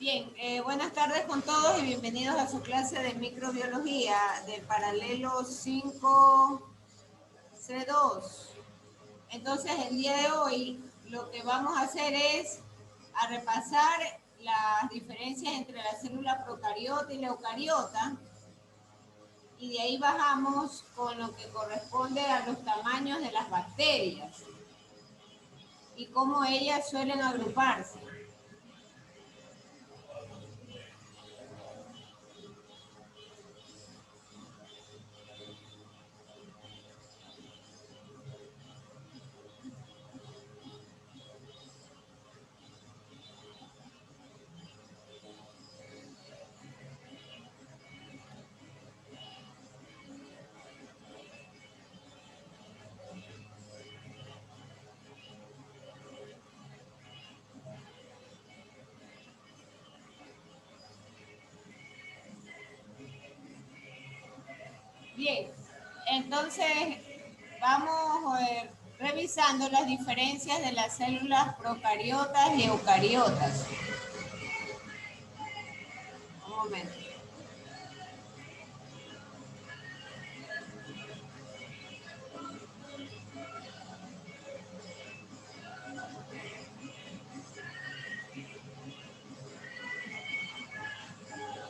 Bien, buenas tardes con todos y bienvenidos a su clase de microbiología del paralelo 5C2. Entonces, el día de hoy lo que vamos a hacer es a repasar las diferencias entre la célula procariota y la eucariota, y de ahí bajamos con lo que corresponde a los tamaños de las bacterias y cómo ellas suelen agruparse. Bien, entonces vamos revisando las diferencias de las células procariotas y eucariotas. Un momento.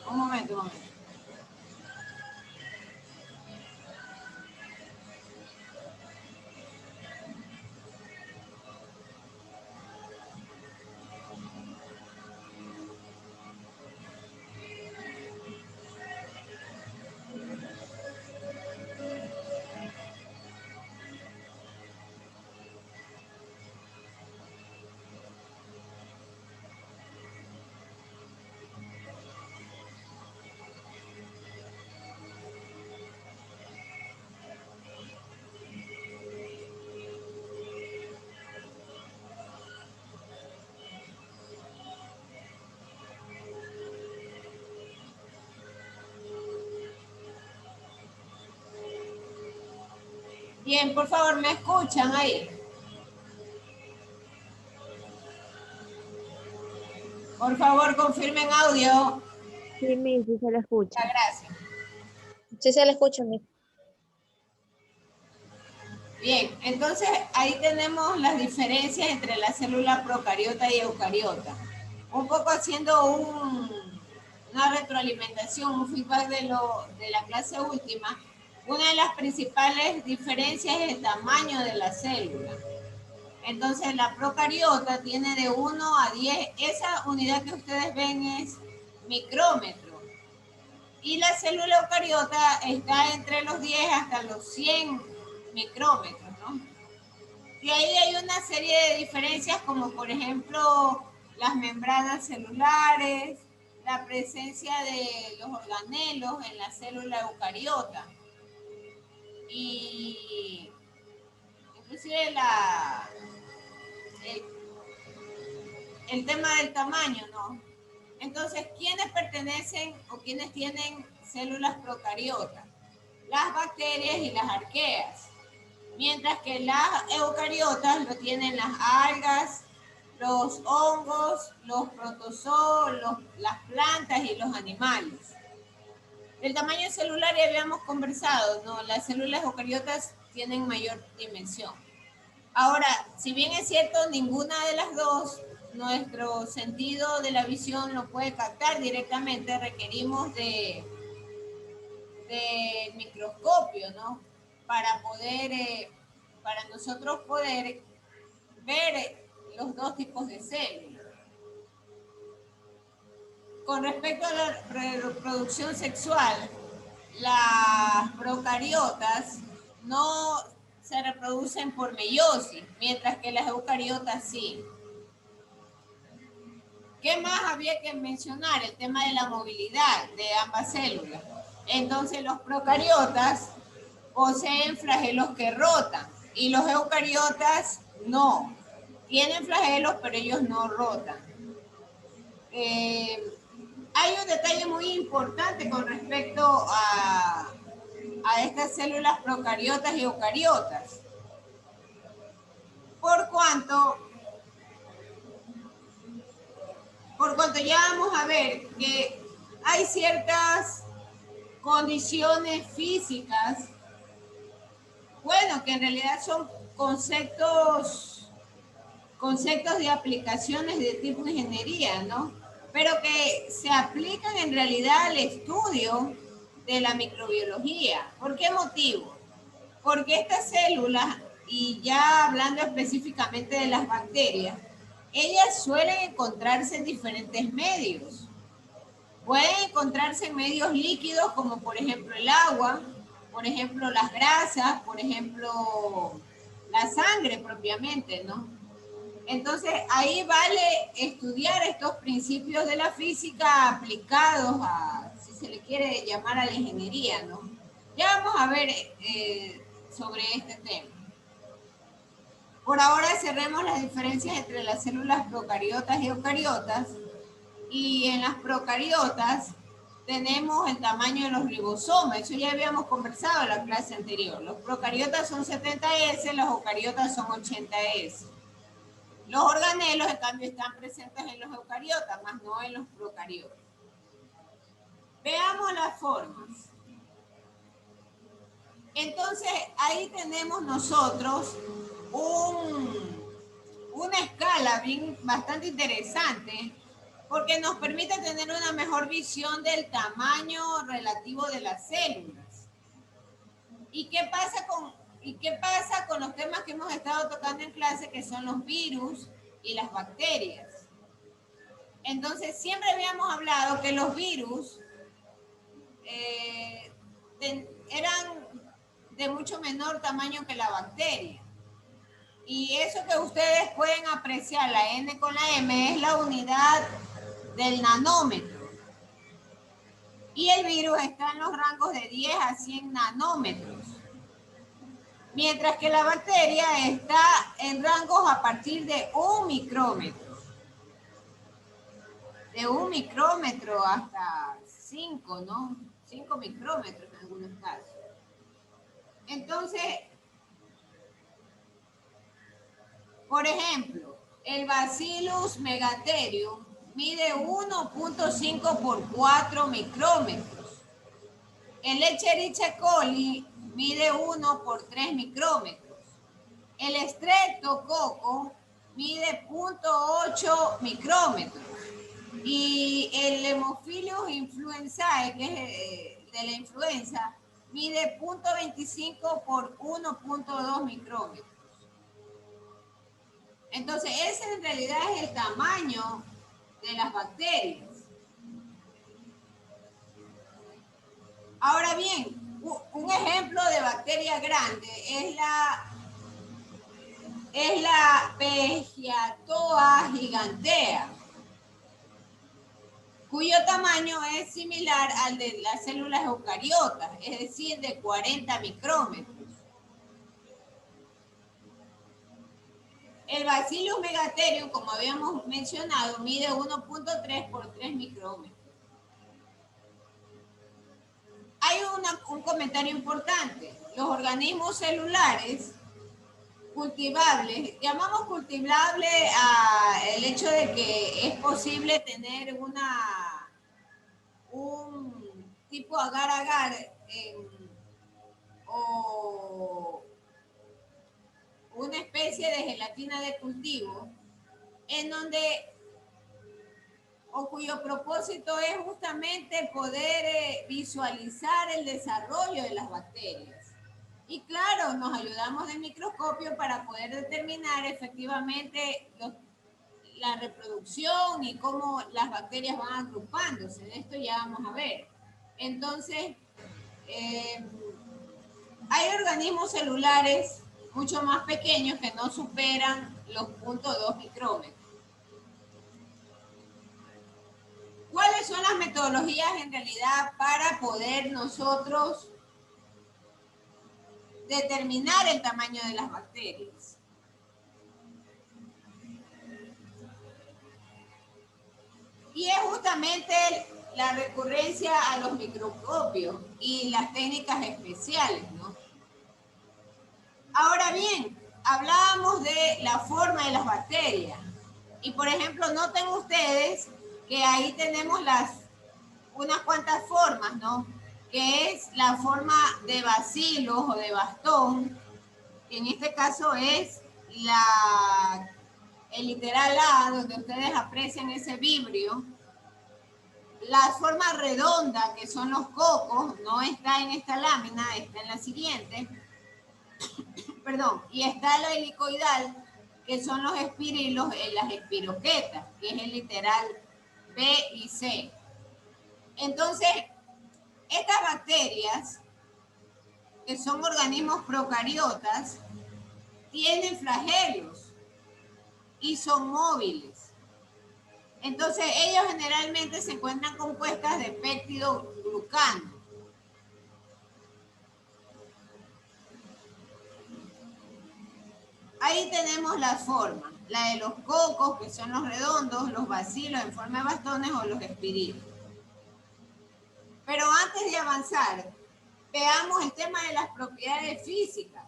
Un momento, un momento. Bien, por favor, ¿me escuchan ahí? Por favor, confirmen audio. Sí, Miss, sí se la escucha. Muchas gracias. Sí se la escucha, Miss. Bien, entonces ahí tenemos las diferencias entre la célula procariota y eucariota. Un poco haciendo una retroalimentación, un feedback de la clase última. Una de las principales diferencias es el tamaño de la célula. Entonces la procariota tiene de 1 a 10, esa unidad que ustedes ven es micrómetro. Y la célula eucariota está entre los 10 hasta los 100 micrómetros, ¿no? Y ahí hay una serie de diferencias como por ejemplo las membranas celulares, la presencia de los organelos en la célula eucariota y inclusive el tema del tamaño, ¿no? Entonces, ¿quiénes pertenecen o quiénes tienen células procariotas? Las bacterias y las arqueas. Mientras que las eucariotas lo tienen las algas, los hongos, los protozoos, las plantas y los animales. El tamaño celular ya habíamos conversado, ¿no? Las células eucariotas tienen mayor dimensión. Ahora, si bien es cierto, ninguna de las dos, nuestro sentido de la visión lo puede captar directamente, requerimos de microscopio, ¿no? Para nosotros poder ver los dos tipos de células. Con respecto a la reproducción sexual, las procariotas no se reproducen por meiosis, mientras que las eucariotas sí. ¿Qué más había que mencionar? El tema de la movilidad de ambas células. Entonces, los procariotas poseen flagelos que rotan y los eucariotas no. Tienen flagelos, pero ellos no rotan. Hay un detalle muy importante con respecto a estas células procariotas y eucariotas. Por cuanto pronto ya vamos a ver que hay ciertas condiciones físicas, bueno, que en realidad son conceptos de aplicaciones de tipo ingeniería, ¿no? Pero que se aplican en realidad al estudio de la microbiología. ¿Por qué motivo? Porque estas células, y ya hablando específicamente de las bacterias, ellas suelen encontrarse en diferentes medios. Pueden encontrarse en medios líquidos como por ejemplo el agua, por ejemplo las grasas, por ejemplo la sangre propiamente, ¿no? Entonces ahí vale estudiar estos principios de la física aplicados a, si se le quiere llamar, a la ingeniería, ¿no? Ya vamos a ver sobre este tema. Por ahora cerremos las diferencias entre las células procariotas y eucariotas. Y en las procariotas tenemos el tamaño de los ribosomas. Eso ya habíamos conversado en la clase anterior. Los procariotas son 70S, los eucariotas son 80S. Los organelos, en cambio, están presentes en los eucariotas, más no en los procariotas. Veamos las formas. Entonces, ahí tenemos nosotros una escala bastante interesante, porque nos permite tener una mejor visión del tamaño relativo de las células. ¿Y qué pasa con los temas que hemos estado tocando en clase, que son los virus y las bacterias? Entonces, siempre habíamos hablado que los virus eran de mucho menor tamaño que la bacteria. Y eso que ustedes pueden apreciar, la N con la M, es la unidad del nanómetro. Y el virus está en los rangos de 10 a 100 nanómetros. Mientras que la bacteria está en rangos a partir de 1 micrómetro. De 1 micrómetro hasta 5, ¿no? 5 micrómetros en algunos casos. Entonces, por ejemplo, el Bacillus megatherium mide 1.5 por 4 micrómetros. El Escherichia coli mide 1 por 3 micrómetros. El Streptococcus mide 0.8 micrómetros. Y el Haemophilus influenzae, que es de la influenza, mide 0.25 por 1.2 micrómetros. Entonces, ese en realidad es el tamaño de las bacterias. Ahora bien, un ejemplo de bacteria grande es la Pegiatoa gigantea, cuyo tamaño es similar al de las células eucariotas, es decir, de 40 micrómetros. El Bacillus megatherium, como habíamos mencionado, mide 1.3 por 3 micrómetros. Hay un comentario importante. Los organismos celulares cultivables, llamamos cultivable el hecho de que es posible tener un tipo agar-agar o una especie de gelatina de cultivo, en donde, o cuyo propósito es justamente poder visualizar el desarrollo de las bacterias. Y claro, nos ayudamos del microscopio para poder determinar efectivamente la reproducción y cómo las bacterias van agrupándose. De esto ya vamos a ver. Entonces, hay organismos celulares mucho más pequeños que no superan los 0.2 micrómetros. ¿Cuáles son las metodologías en realidad para poder nosotros determinar el tamaño de las bacterias? Y es justamente la recurrencia a los microscopios y las técnicas especiales, ¿no? Ahora bien, hablábamos de la forma de las bacterias. Y por ejemplo, noten ustedes que ahí tenemos unas cuantas formas, ¿no? Que es la forma de bacilos o de bastón, que en este caso es el literal A, donde ustedes aprecian ese vibrio. La forma redonda, que son los cocos, no está en esta lámina, está en la siguiente. Perdón, y está la helicoidal, que son los espirilos en las espiroquetas, que es el literal B y C. Entonces, estas bacterias, que son organismos procariotas, tienen flagelos y son móviles. Entonces, ellos generalmente se encuentran compuestas de péptido glucano. Ahí tenemos la forma, la de los cocos, que son los redondos, los bacilos en forma de bastones o los espirilos. Pero antes de avanzar, veamos el tema de las propiedades físicas.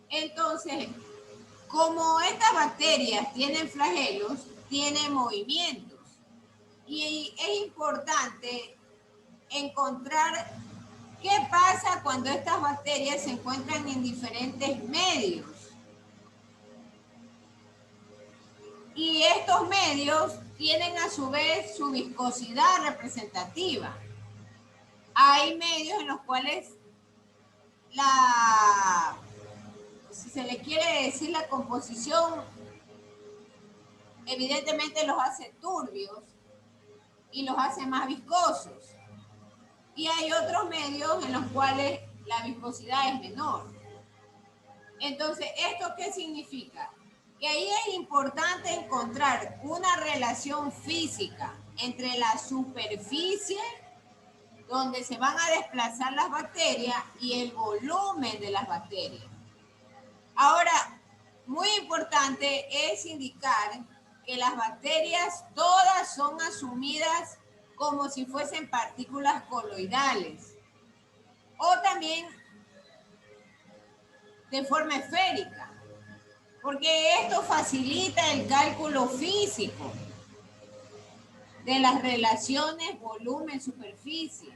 Entonces, como estas bacterias tienen flagelos, tienen movimientos. Y es importante encontrar qué pasa cuando estas bacterias se encuentran en diferentes medios. Y estos medios tienen a su vez su viscosidad representativa. Hay medios en los cuales si se le quiere decir la composición, evidentemente los hace turbios y los hace más viscosos. Y hay otros medios en los cuales la viscosidad es menor. Entonces, ¿esto qué significa? Que ahí es importante encontrar una relación física entre la superficie donde se van a desplazar las bacterias y el volumen de las bacterias. Ahora, muy importante es indicar que las bacterias todas son asumidas como si fuesen partículas coloidales o también de forma esférica, porque esto facilita el cálculo físico de las relaciones volumen-superficie.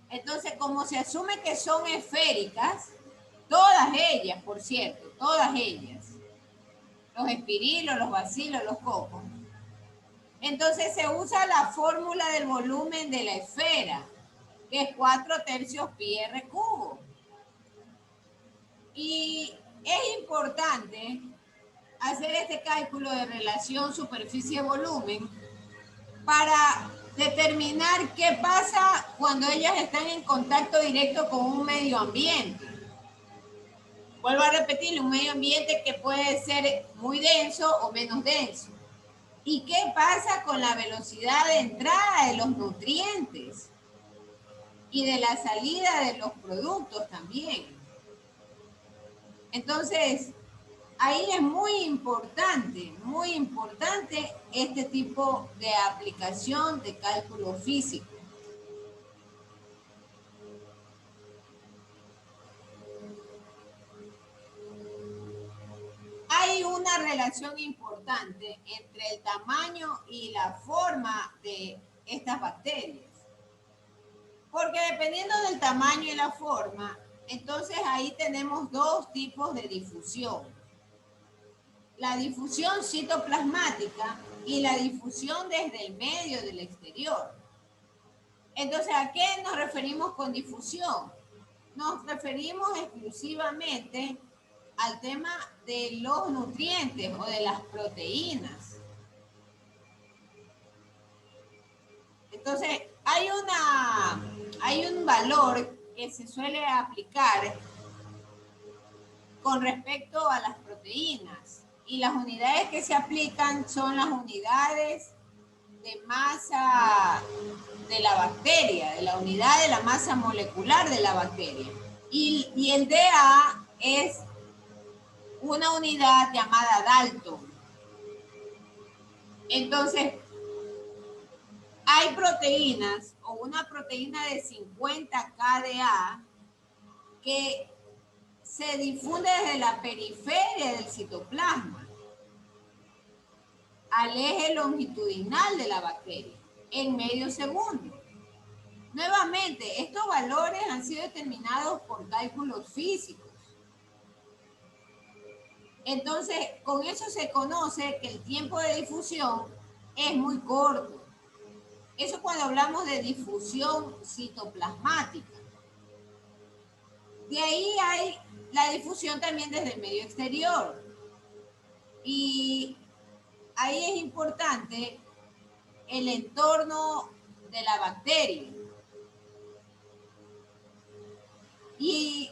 Entonces, como se asume que son esféricas, todas ellas, por cierto, todas ellas, los espirilos, los bacilos, los cocos, entonces se usa la fórmula del volumen de la esfera, que es 4/3 pi r cubo. Y es importante hacer este cálculo de relación superficie-volumen para determinar qué pasa cuando ellas están en contacto directo con un medio ambiente. Vuelvo a repetir, un medio ambiente que puede ser muy denso o menos denso. ¿Y qué pasa con la velocidad de entrada de los nutrientes y de la salida de los productos también? Entonces, ahí es muy importante este tipo de aplicación de cálculo físico. Hay una relación importante entre el tamaño y la forma de estas bacterias. Porque dependiendo del tamaño y la forma, entonces ahí tenemos dos tipos de difusión. La difusión citoplasmática y la difusión desde el medio del exterior. Entonces, ¿a qué nos referimos con difusión? Nos referimos exclusivamente al tema de los nutrientes o de las proteínas. Entonces, hay un valor que se suele aplicar con respecto a las proteínas. Y las unidades que se aplican son las unidades de masa de la bacteria, de la unidad de la masa molecular de la bacteria. Y el DA es una unidad llamada Dalton. Entonces, hay proteínas o una proteína de 50 kDa que se difunde desde la periferia del citoplasma. al eje longitudinal de la bacteria en medio segundo. Nuevamente, estos valores han sido determinados por cálculos físicos. Entonces, con eso se conoce que el tiempo de difusión es muy corto. Eso cuando hablamos de difusión citoplasmática. De ahí hay la difusión también desde el medio exterior. Y ahí es importante el entorno de la bacteria. Y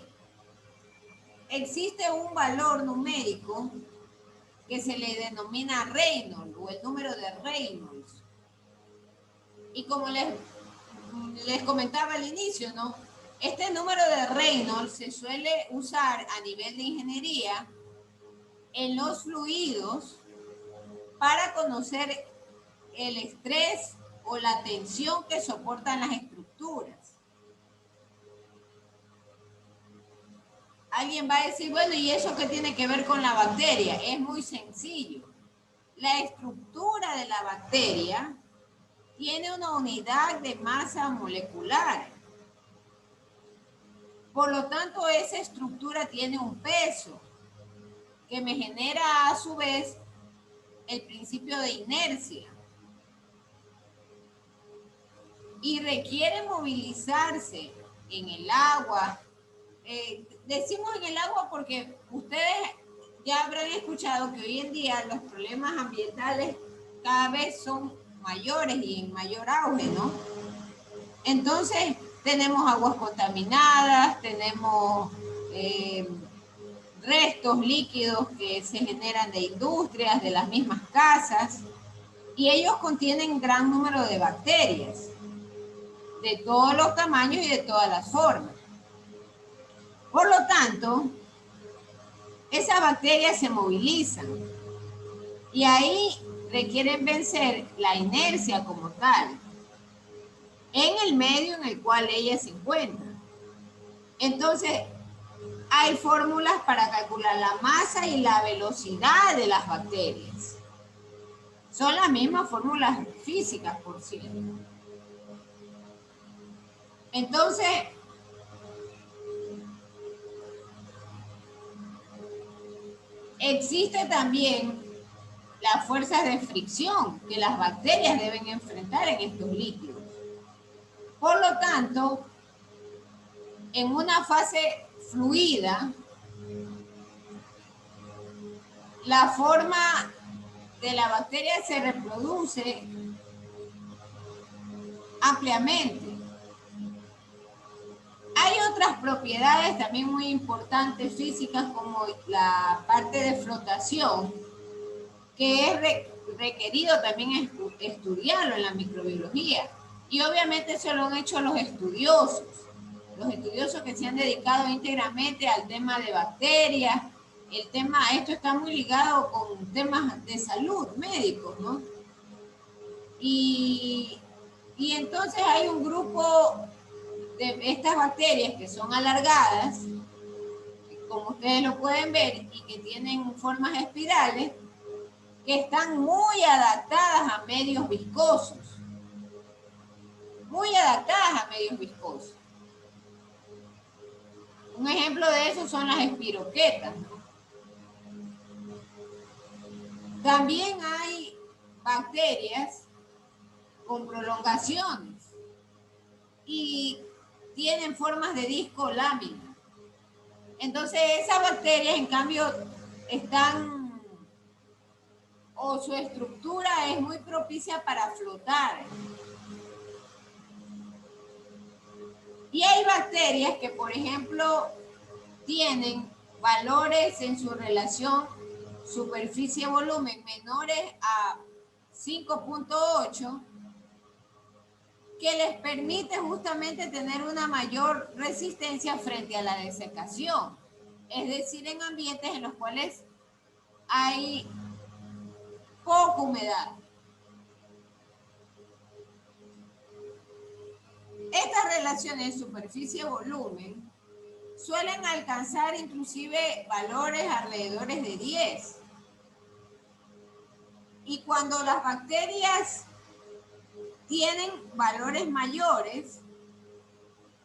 existe un valor numérico que se le denomina Reynolds o el número de Reynolds. Y como les comentaba al inicio, ¿no? Este número de Reynolds se suele usar a nivel de ingeniería en los fluidos para conocer el estrés o la tensión que soportan las estructuras. Alguien va a decir, bueno, ¿y eso qué tiene que ver con la bacteria? Es muy sencillo. La estructura de la bacteria tiene una unidad de masa molecular. Por lo tanto, esa estructura tiene un peso que me genera a su vez el principio de inercia. Y requiere movilizarse en el agua. Decimos en el agua porque ustedes ya habrán escuchado que hoy en día los problemas ambientales cada vez son mayores y en mayor auge, ¿no? Entonces, tenemos aguas contaminadas, tenemos restos líquidos que se generan de industrias, de las mismas casas, y ellos contienen gran número de bacterias, de todos los tamaños y de todas las formas. Por lo tanto, esas bacterias se movilizan y ahí requieren vencer la inercia como tal en el medio en el cual ellas se encuentran. Entonces, hay fórmulas para calcular la masa y la velocidad de las bacterias. Son las mismas fórmulas físicas, por cierto. Entonces, existe también las fuerzas de fricción que las bacterias deben enfrentar en estos líquidos. Por lo tanto, en una fase fluida, la forma de la bacteria se reproduce ampliamente. Hay otras propiedades también muy importantes físicas como la parte de flotación, que es requerido también estudiarlo en la microbiología. Y obviamente eso lo han hecho los estudiosos que se han dedicado íntegramente al tema de bacterias. Esto está muy ligado con temas de salud médicos, ¿no? Y entonces hay un grupo de estas bacterias que son alargadas, como ustedes lo pueden ver, y que tienen formas espirales, que están muy adaptadas a medios viscosos. Muy adaptadas a medios viscosos. Un ejemplo de eso son las espiroquetas, ¿no? También hay bacterias con prolongaciones y tienen formas de disco lámina. Entonces esas bacterias en cambio están, o su estructura es muy propicia para flotar. Y hay bacterias que, por ejemplo, tienen valores en su relación superficie-volumen menores a 5.8, que les permite justamente tener una mayor resistencia frente a la desecación. Es decir, en ambientes en los cuales hay poca humedad. Estas relaciones superficie-volumen suelen alcanzar inclusive valores alrededor de 10. Y cuando las bacterias tienen valores mayores,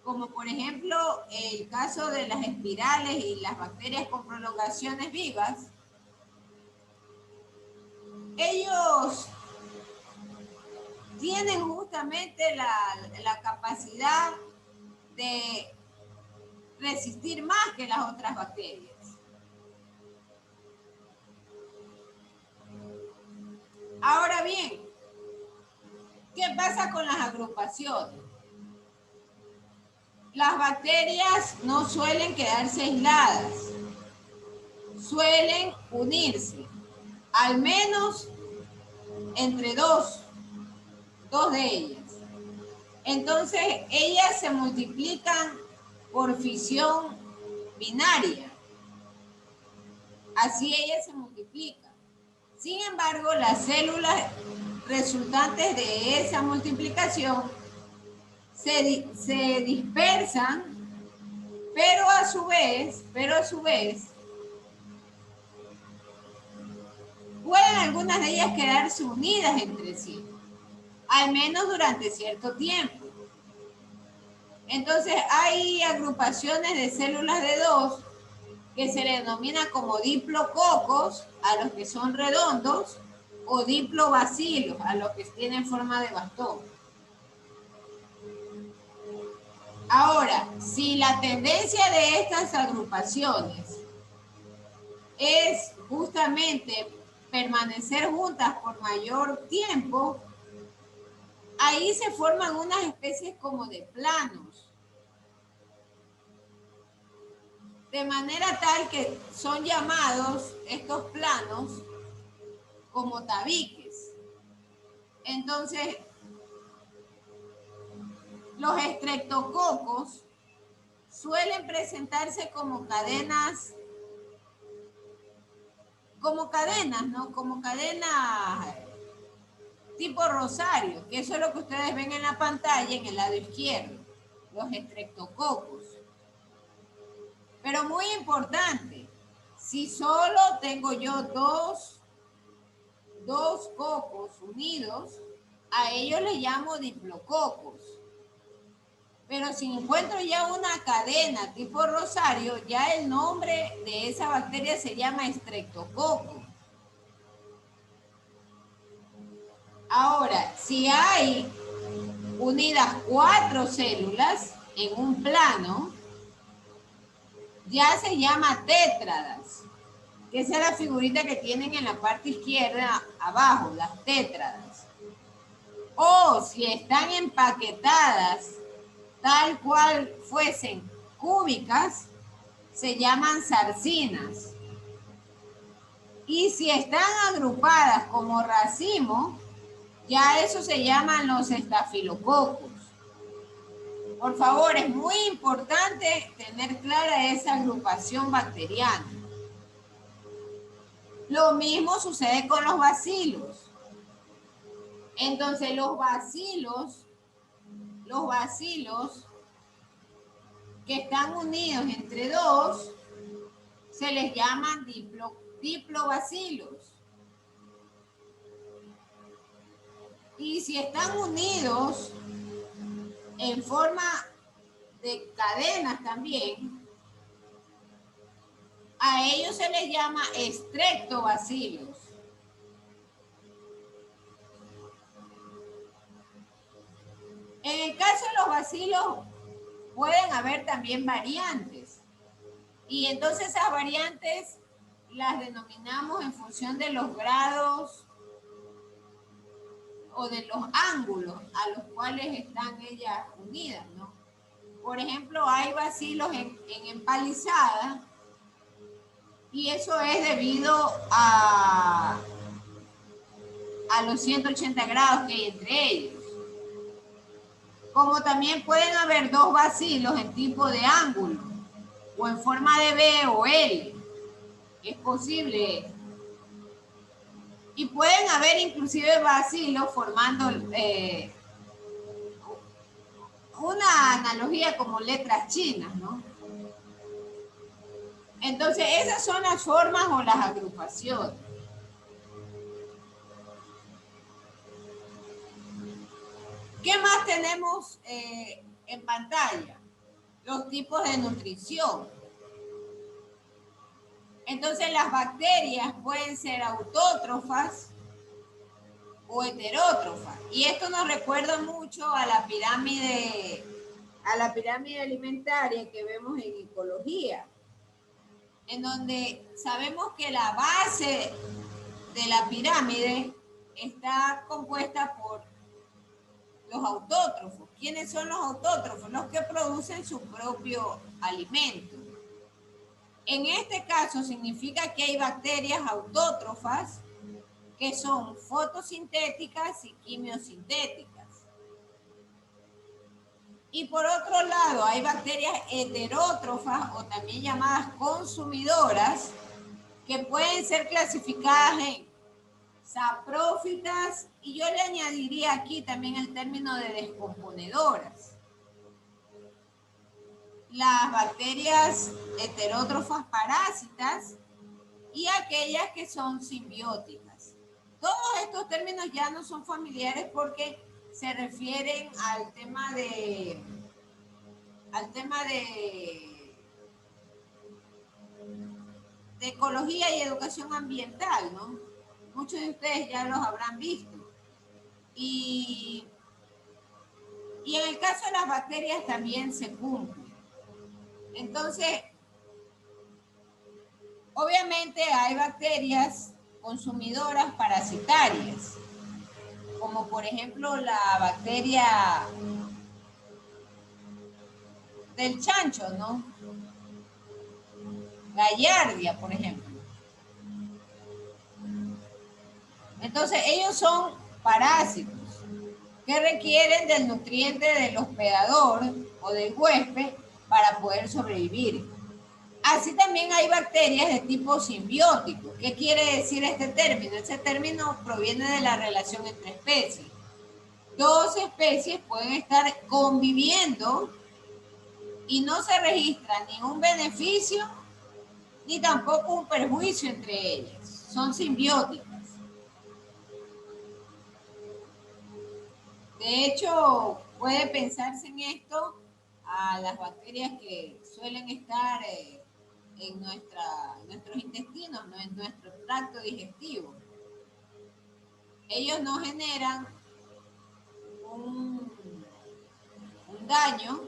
como por ejemplo el caso de las espirales y las bacterias con prolongaciones vivas, ellos tienen justamente la capacidad de resistir más que las otras bacterias. Ahora bien, ¿qué pasa con las agrupaciones? Las bacterias no suelen quedarse aisladas, suelen unirse, al menos entre dos de ellas. Entonces, ellas se multiplican por fisión binaria. Así ellas se multiplican. Sin embargo, las células resultantes de esa multiplicación se dispersan, pero a su vez, pueden algunas de ellas quedarse unidas entre sí, al menos durante cierto tiempo. Entonces, hay agrupaciones de células de dos que se le denomina como diplococos a los que son redondos o diplobacilos a los que tienen forma de bastón. Ahora, si la tendencia de estas agrupaciones es justamente permanecer juntas por mayor tiempo, ahí se forman unas especies como de planos. De manera tal que son llamados estos planos como tabiques. Entonces, los estreptococos suelen presentarse como cadenas, ¿no? Como cadenas tipo rosario, que eso es lo que ustedes ven en la pantalla en el lado izquierdo, los estreptococos. Pero muy importante, si solo tengo yo dos cocos unidos, a ellos les llamo diplococos. Pero si encuentro ya una cadena tipo rosario, ya el nombre de esa bacteria se llama estreptococo. Ahora, si hay unidas 4 células en un plano, ya se llama tétradas, que esa es la figurita que tienen en la parte izquierda abajo, las tétradas. O si están empaquetadas tal cual fuesen cúbicas, se llaman sarcinas. Y si están agrupadas como racimo, ya eso se llaman los estafilococos. Por favor, es muy importante tener clara esa agrupación bacteriana. Lo mismo sucede con los bacilos. Entonces, los bacilos que están unidos entre dos se les llaman diplobacilos. Y si están unidos en forma de cadenas también, a ellos se les llama estreptobacilos. En el caso de los bacilos pueden haber también variantes. Y entonces esas variantes las denominamos en función de los grados o de los ángulos a los cuales están ellas unidas, ¿no? Por ejemplo, hay bacilos en empalizada y eso es debido a los 180 grados que hay entre ellos. Como también pueden haber dos bacilos en tipo de ángulo o en forma de B o L. Es posible. Y pueden haber inclusive bacilos formando una analogía como letras chinas, ¿no? Entonces, esas son las formas o las agrupaciones. ¿Qué más tenemos en pantalla? Los tipos de nutrición. Entonces las bacterias pueden ser autótrofas o heterótrofas. Y esto nos recuerda mucho a la pirámide alimentaria que vemos en ecología, en donde sabemos que la base de la pirámide está compuesta por los autótrofos. ¿Quiénes son los autótrofos? Los que producen su propio alimento. En este caso significa que hay bacterias autótrofas que son fotosintéticas y quimiosintéticas. Y por otro lado, hay bacterias heterótrofas o también llamadas consumidoras que pueden ser clasificadas en saprófitas y yo le añadiría aquí también el término de descomponedoras. Las bacterias heterótrofas parásitas y aquellas que son simbióticas. Todos estos términos ya no son familiares porque se refieren al tema de ecología y educación ambiental, ¿no? Muchos de ustedes ya los habrán visto. Y en el caso de las bacterias también se cumple. Entonces, obviamente hay bacterias consumidoras parasitarias, como por ejemplo la bacteria del chancho, ¿no? La Giardia, por ejemplo. Entonces, ellos son parásitos que requieren del nutriente del hospedador o del huésped para poder sobrevivir. Así también hay bacterias de tipo simbiótico. ¿Qué quiere decir este término? Este término proviene de la relación entre especies. Dos especies pueden estar conviviendo y no se registra ni un beneficio ni tampoco un perjuicio entre ellas. Son simbióticas. De hecho, puede pensarse en esto a las bacterias que suelen estar en nuestros intestinos, ¿no? En nuestro tracto digestivo. Ellos no generan un daño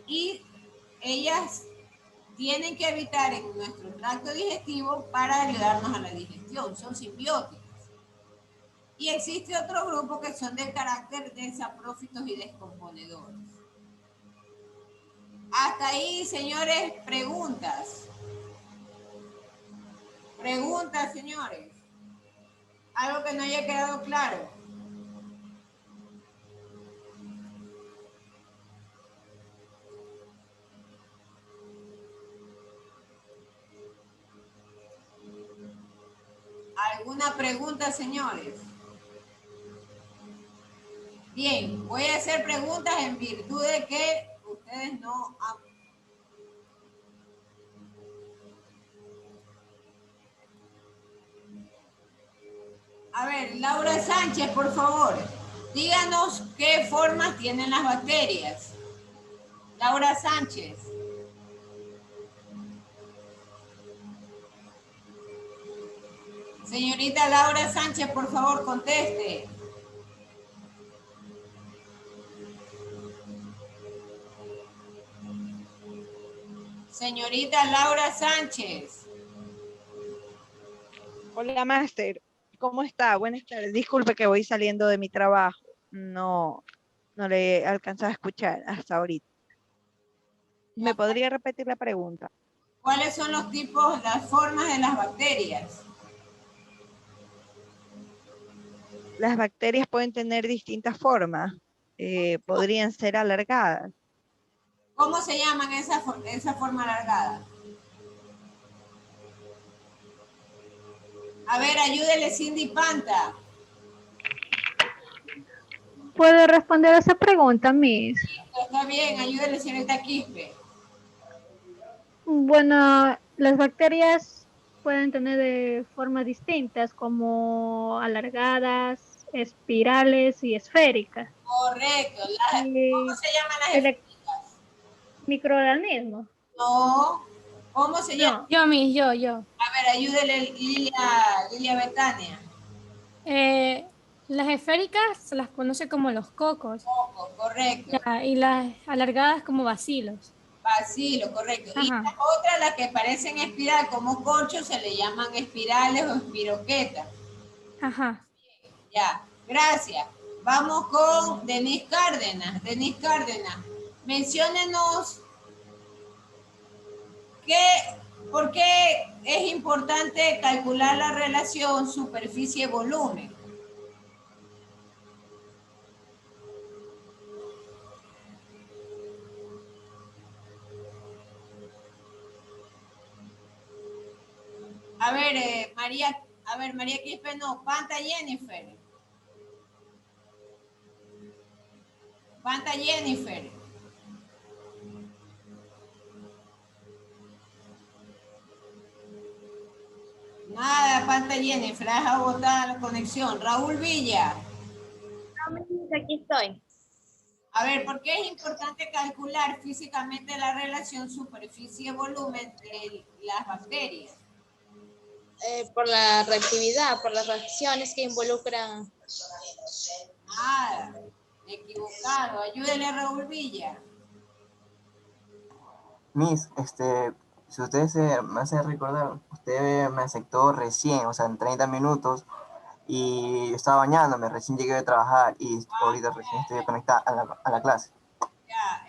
y ellas tienen que habitar en nuestro tracto digestivo para ayudarnos a la digestión. Son simbióticas. Y existe otro grupo que son del carácter de saprófitos y descomponedores. Hasta ahí, señores, preguntas. Preguntas, señores. Algo que no haya quedado claro. ¿Alguna pregunta, señores? Bien, voy a hacer preguntas en virtud de que ustedes no han... A ver, Laura Sánchez, por favor, díganos qué formas tienen las bacterias. Laura Sánchez. Señorita Laura Sánchez, por favor, conteste. Señorita Laura Sánchez. Hola, Máster. ¿Cómo está? Buenas tardes. Disculpe que voy saliendo de mi trabajo. No le alcanzaba a escuchar hasta ahorita. ¿Me podría repetir la pregunta? ¿Cuáles son los tipos, las formas de las bacterias? Las bacterias pueden tener distintas formas. Podrían ser alargadas. ¿Cómo se llaman esa forma alargada? A ver, ayúdele Cindy Panta. ¿Puedo responder a esa pregunta, Miss? Está bien, ayúdele señorita Quispe. Bueno, las bacterias pueden tener de formas distintas, como alargadas, espirales y esféricas. Correcto. ¿Cómo Y se llaman las el esferas? microorganismo. No. ¿Cómo se llama? No, Yo. A ver, ayúdele Lilia Betania. Eh, las esféricas se las conoce como los cocos, Ojo, correcto. ya, y las alargadas como bacilos. Bacilo, correcto. Y Ajá, las otras, las que parecen espiral como corcho, se le llaman espirales o espiroquetas. ajá. Ya, gracias. Vamos con Denise Cárdenas. Denise Cárdenas, menciónenos por qué es importante calcular la relación superficie-volumen. María Quispe, no, Panta Jennifer. Panta Jennifer. Nada, Panta Jennifer, ha dejado botada la conexión. Raúl Villa. No, Miss, aquí estoy. A ver, ¿por qué es importante calcular físicamente la relación superficie-volumen de las bacterias? Por la reactividad, por las reacciones que involucran. Nada, equivocado. Ayúdele a Raúl Villa. Miss, si usted me hace recordar, usted me aceptó recién, o sea, en 30 minutos, y yo estaba bañándome, recién llegué de trabajar y ahorita recién estoy conectada a la clase. Ya,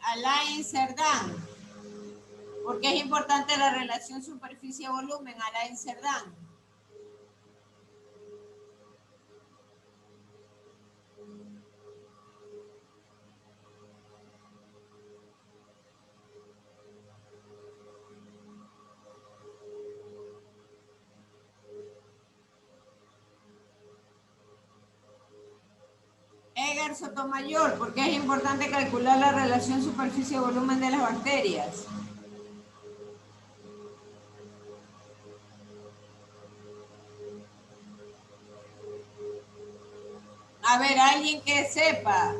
Alain Cerdán. ¿Por qué es importante la relación superficie-volumen? Alain Cerdán. Edgar Sotomayor, ¿por qué es importante calcular la relación superficie-volumen de las bacterias? A ver, alguien que sepa.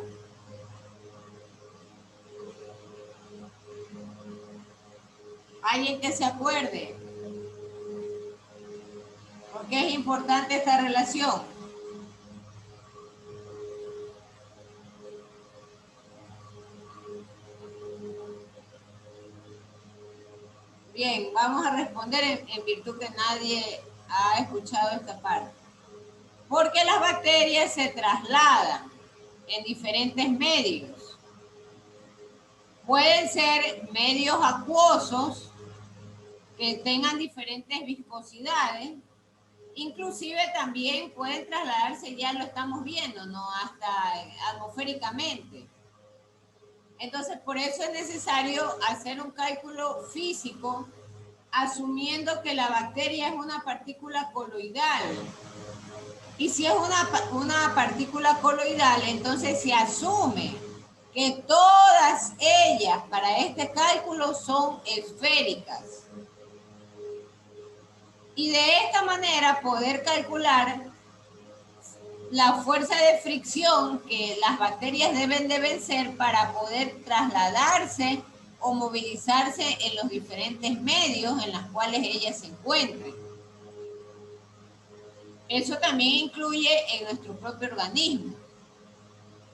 Alguien que se acuerde. ¿Por qué es importante esta relación? Bien, vamos a responder en virtud que nadie ha escuchado esta parte. Porque las bacterias se trasladan en diferentes medios. Pueden ser medios acuosos que tengan diferentes viscosidades, inclusive también pueden trasladarse, ya lo estamos viendo, ¿no? Hasta atmosféricamente. Entonces, por eso es necesario hacer un cálculo físico asumiendo que la bacteria es una partícula coloidal. Y si es una partícula coloidal, entonces se asume que todas ellas para este cálculo son esféricas. Y de esta manera poder calcular la fuerza de fricción que las bacterias deben de vencer para poder trasladarse o movilizarse en los diferentes medios en los cuales ellas se encuentren. Eso también incluye en nuestro propio organismo.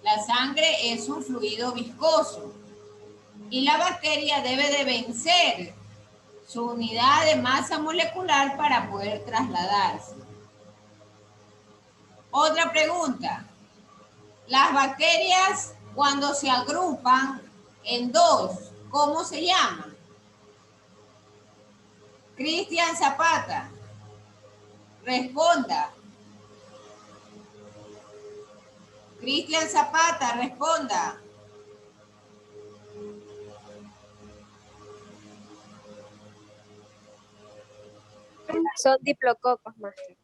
La sangre es un fluido viscoso y la bacteria debe de vencer su unidad de masa molecular para poder trasladarse. Otra pregunta. Las bacterias, cuando se agrupan en dos, ¿cómo se llaman? Cristian Zapata, responda. Cristian Zapata, responda. Son diplococos, maestra.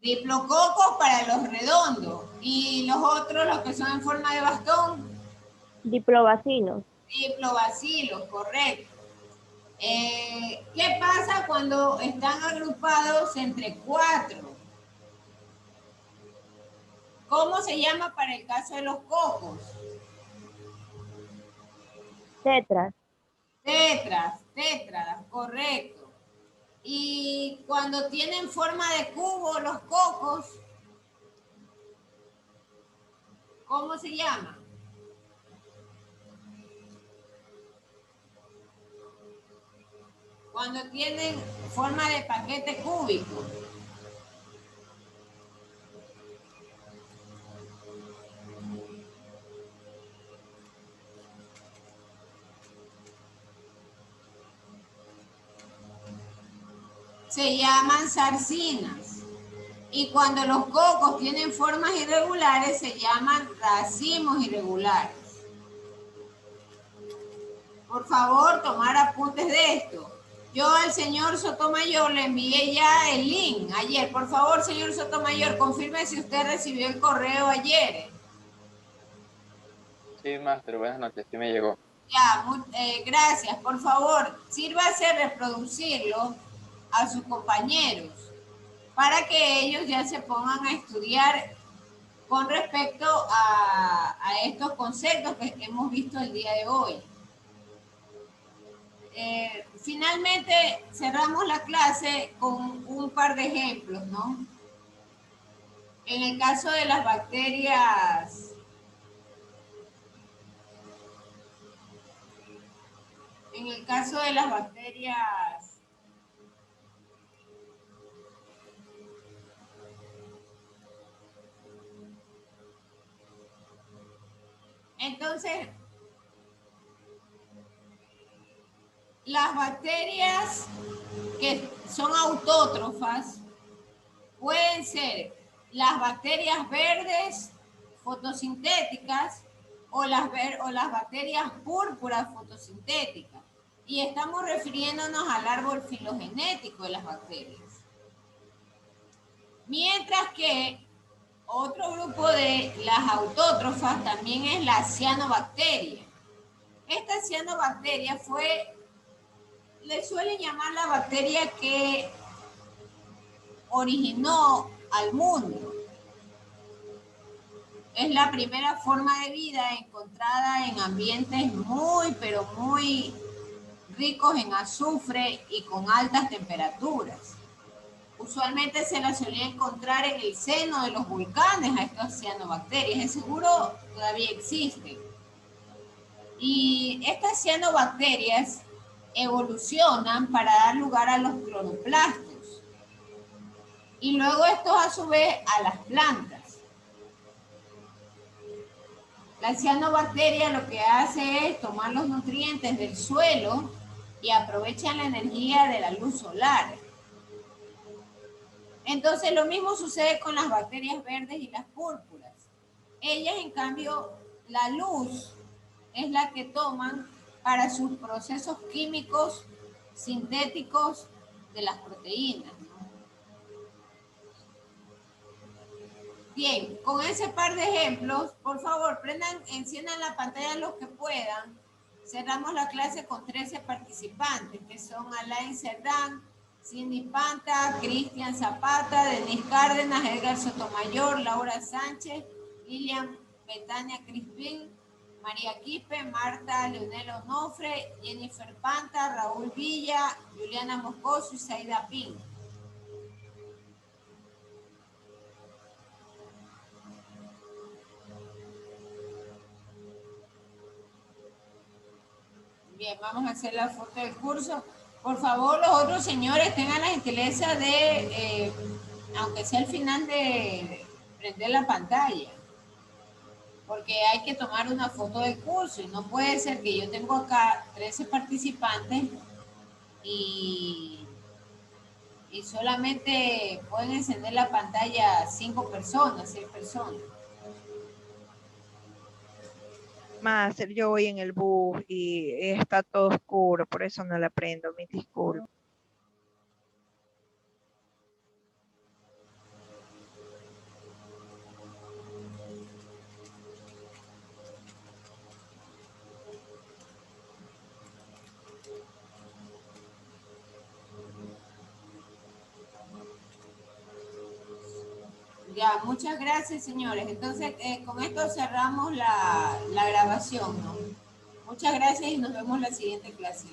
Diplococos para los redondos. Y los otros, los que son en forma de bastón. Diplobacilos. Diplobacilos, correcto. ¿Qué pasa cuando están agrupados entre 4? ¿Cómo se llama para el caso de los cocos? Tetras. Tétradas, correcto. Y cuando tienen forma de cubo los cocos, ¿cómo se llama? Cuando tienen forma de paquete cúbico. Se llaman zarcinas. Y cuando los cocos tienen formas irregulares, se llaman racimos irregulares. Por favor, tomar apuntes de esto. Yo al señor Sotomayor le envié ya el link ayer. Por favor, señor Sotomayor, confirme si usted recibió el correo ayer. Sí, máster, buenas noches, sí me llegó. Ya, gracias. Por favor, sírvase a reproducirlo a sus compañeros para que ellos ya se pongan a estudiar con respecto a estos conceptos que hemos visto el día de hoy. Finalmente cerramos la clase con un par de ejemplos, ¿no? En el caso de las bacterias, entonces, las bacterias que son autótrofas pueden ser las bacterias verdes fotosintéticas o las bacterias púrpuras fotosintéticas. Y estamos refiriéndonos al árbol filogenético de las bacterias. Mientras que otro grupo de las autótrofas también es la cianobacteria. Esta cianobacteria le suelen llamar la bacteria que originó al mundo. Es la primera forma de vida encontrada en ambientes muy, pero muy ricos en azufre y con altas temperaturas. Usualmente se la solía encontrar en el seno de los volcanes a estas cianobacterias. De seguro todavía existen. Y estas cianobacterias evolucionan para dar lugar a los cloroplastos. Y luego estos a su vez a las plantas. La cianobacteria lo que hace es tomar los nutrientes del suelo y aprovechan la energía de la luz solar. Entonces lo mismo sucede con las bacterias verdes y las púrpuras. Ellas, en cambio, la luz es la que toman para sus procesos químicos sintéticos de las proteínas. Bien, con ese par de ejemplos, por favor, enciendan la pantalla los que puedan. Cerramos la clase con 13 participantes, que son Alain Cerdán, Cindy Panta, Cristian Zapata, Denis Cárdenas, Edgar Sotomayor, Laura Sánchez, Lilian Betania Crispín, María Quispe, Marta Leonel Onofre, Jennifer Panta, Raúl Villa, Juliana Moscoso y Saida Pin. Bien, vamos a hacer la foto del curso. Por favor, los otros señores tengan la gentileza de, aunque sea al final, de prender la pantalla. Porque hay que tomar una foto del curso y no puede ser que yo tengo acá 13 participantes y solamente pueden encender la pantalla 5 personas, 6 personas. Máster, yo voy en el bus y está todo oscuro, por eso no la prendo, mis disculpas. Ya, muchas gracias, señores. Entonces, con esto cerramos la grabación, ¿no? Muchas gracias y nos vemos en la siguiente clase.